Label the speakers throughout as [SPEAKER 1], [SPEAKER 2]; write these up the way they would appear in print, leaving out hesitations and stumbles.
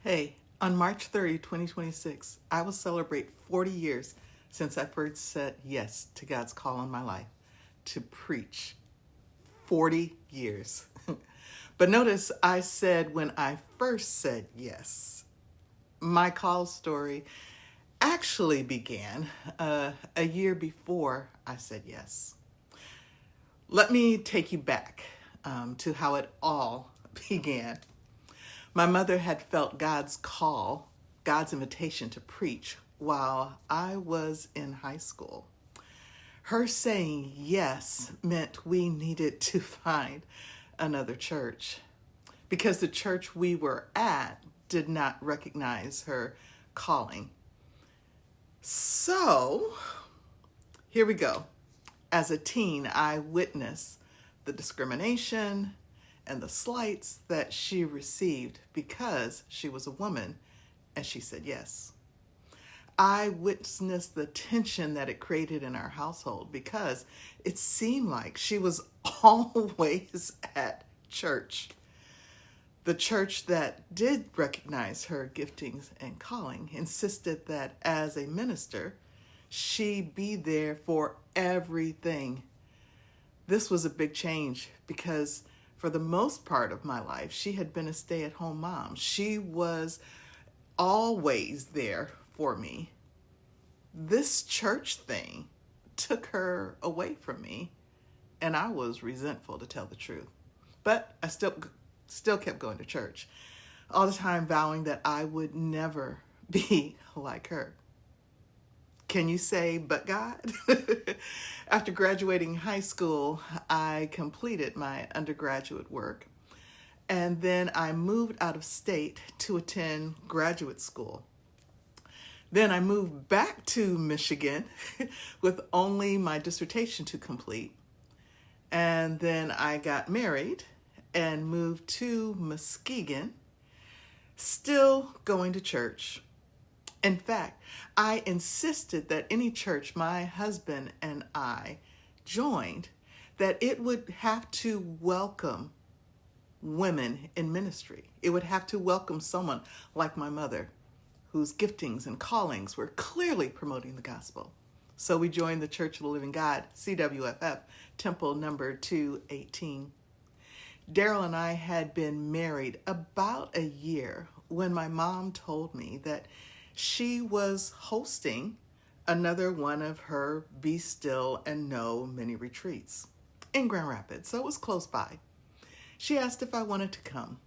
[SPEAKER 1] Hey, on March 30, 2026, I will celebrate 40 years since I first said yes to God's call on my life to preach. 40 years. But notice I said when I first said yes. My call story actually began a year before I said yes. Let me take you back to how it all began. My mother had felt God's call, God's invitation to preach while I was in high school. Her saying yes meant we needed to find another church because the church we were at did not recognize her calling. So, here we go. As a teen, I witnessed the discrimination and the slights that she received because she was a woman and she said yes. I witnessed the tension that it created in our household because it seemed like she was always at church. The church that did recognize her giftings and calling insisted that as a minister, she be there for everything. This was a big change because for the most part of my life, she had been a stay-at-home mom. She was always there for me. This church thing took her away from me, and I was resentful, to tell the truth. But I still kept going to church, all the time vowing that I would never be like her. Can you say, but God? After graduating high school, I completed my undergraduate work, and then I moved out of state to attend graduate school. Then I moved back to Michigan with only my dissertation to complete. And then I got married and moved to Muskegon, still going to church. In fact, I insisted that any church my husband and I joined, that it would have to welcome women in ministry. It would have to welcome someone like my mother, whose giftings and callings were clearly promoting the gospel. So we joined the Church of the Living God, CWFF, Temple number 218. Daryl and I had been married about a year when my mom told me that she was hosting another one of her Be Still and Know mini retreats in Grand Rapids, so it was close by. She asked if I wanted to come.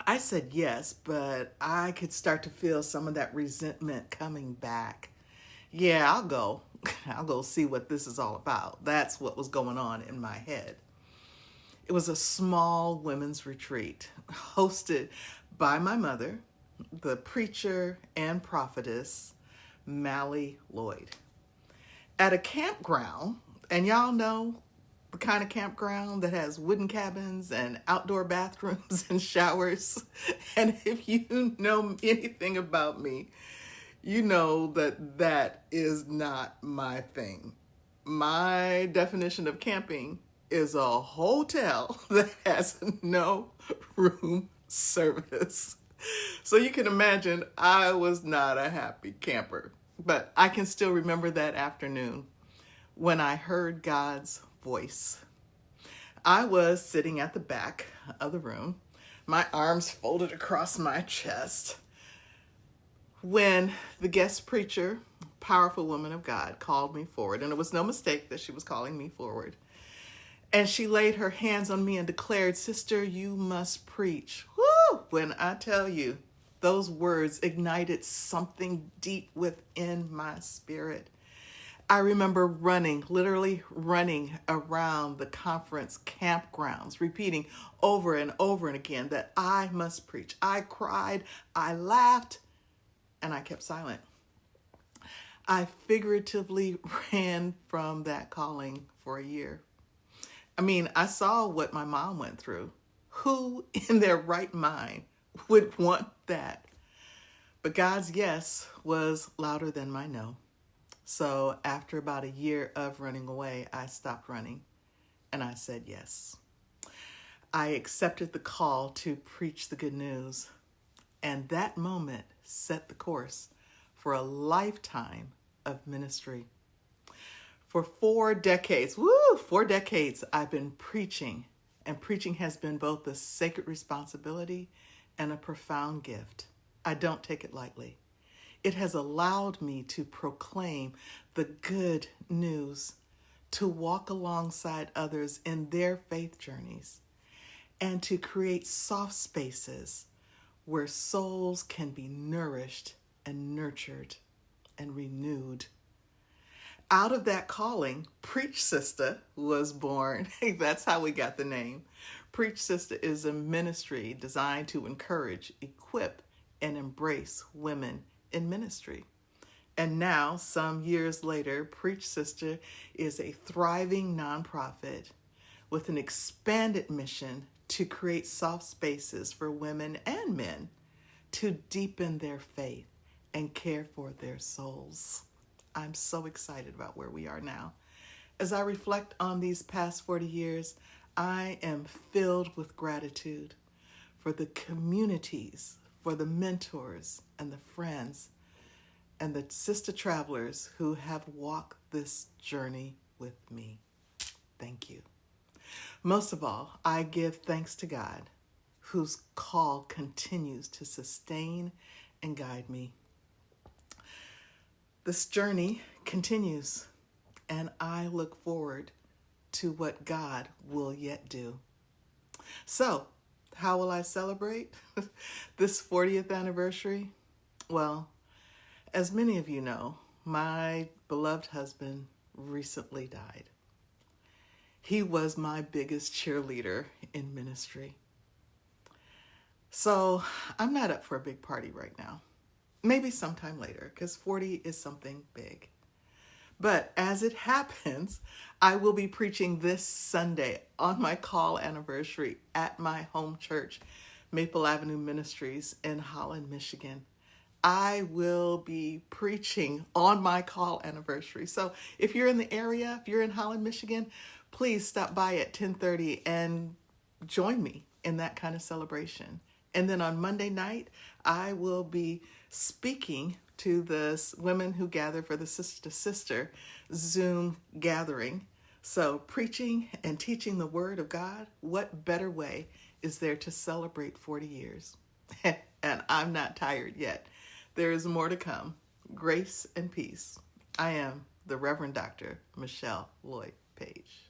[SPEAKER 1] I said yes, but I could start to feel some of that resentment coming back. Yeah, I'll go. I'll go see what this is all about. That's what was going on in my head. It was a small women's retreat hosted by my mother, the preacher and prophetess, Mally Loyd, at a campground. And y'all know the kind of campground that has wooden cabins and outdoor bathrooms and showers. And if you know anything about me, you know that that is not my thing. My definition of camping is a hotel that has no room service. So you can imagine I was not a happy camper. But I can still remember that afternoon when I heard God's voice. I was sitting at the back of the room, my arms folded across my chest, when the guest preacher, powerful woman of God, called me forward. And it was no mistake that she was calling me forward. And she laid her hands on me and declared, "Sister, you must preach." Woo! When I tell you, those words ignited something deep within my spirit. I remember literally running around the conference campgrounds, repeating over and over and again that I must preach. I cried, I laughed, and I kept silent. I figuratively ran from that calling for a year. I mean, I saw what my mom went through. Who in their right mind would want that? But God's yes was louder than my no. So after about a year of running away, I stopped running and I said yes. I accepted the call to preach the good news, And that moment set the course for a lifetime of ministry. For 4 decades, 4 decades, I've been preaching, and preaching has been both a sacred responsibility and a profound gift. I don't take it lightly. It has allowed me to proclaim the good news, to walk alongside others in their faith journeys, and to create soft spaces where souls can be nourished and nurtured and renewed. Out of that calling, Preach Sista was born. That's how we got the name. Preach Sista is a ministry designed to encourage, equip, and embrace women in ministry. And now, some years later, Preach Sista is a thriving nonprofit with an expanded mission to create soft spaces for women and men to deepen their faith and care for their souls. I'm so excited about where we are now. As I reflect on these past 40 years, I am filled with gratitude for the communities, for the mentors and the friends and the sister travelers who have walked this journey with me. Thank you. Most of all, I give thanks to God, whose call continues to sustain and guide me. This journey continues, and I look forward to what God will yet do. So, how will I celebrate this 40th anniversary? Well, as many of you know, my beloved husband recently died. He was my biggest cheerleader in ministry. So I'm not up for a big party right now. Maybe sometime later, because 40 is something big. But as it happens, I will be preaching this Sunday on my call anniversary at my home church, Maple Avenue Ministries in Holland, Michigan. I will be preaching on my call anniversary. So if you're in the area, if you're in Holland, Michigan, please stop by at 10:30 and join me in that kind of celebration. And then on Monday night, I will be speaking to the women who gather for the Sister to Sister Zoom gathering. So preaching and teaching the Word of God, what better way is there to celebrate 40 years? And I'm not tired yet. There is more to come. Grace and peace. I am the Reverend Dr. Michelle Loyd-Paige.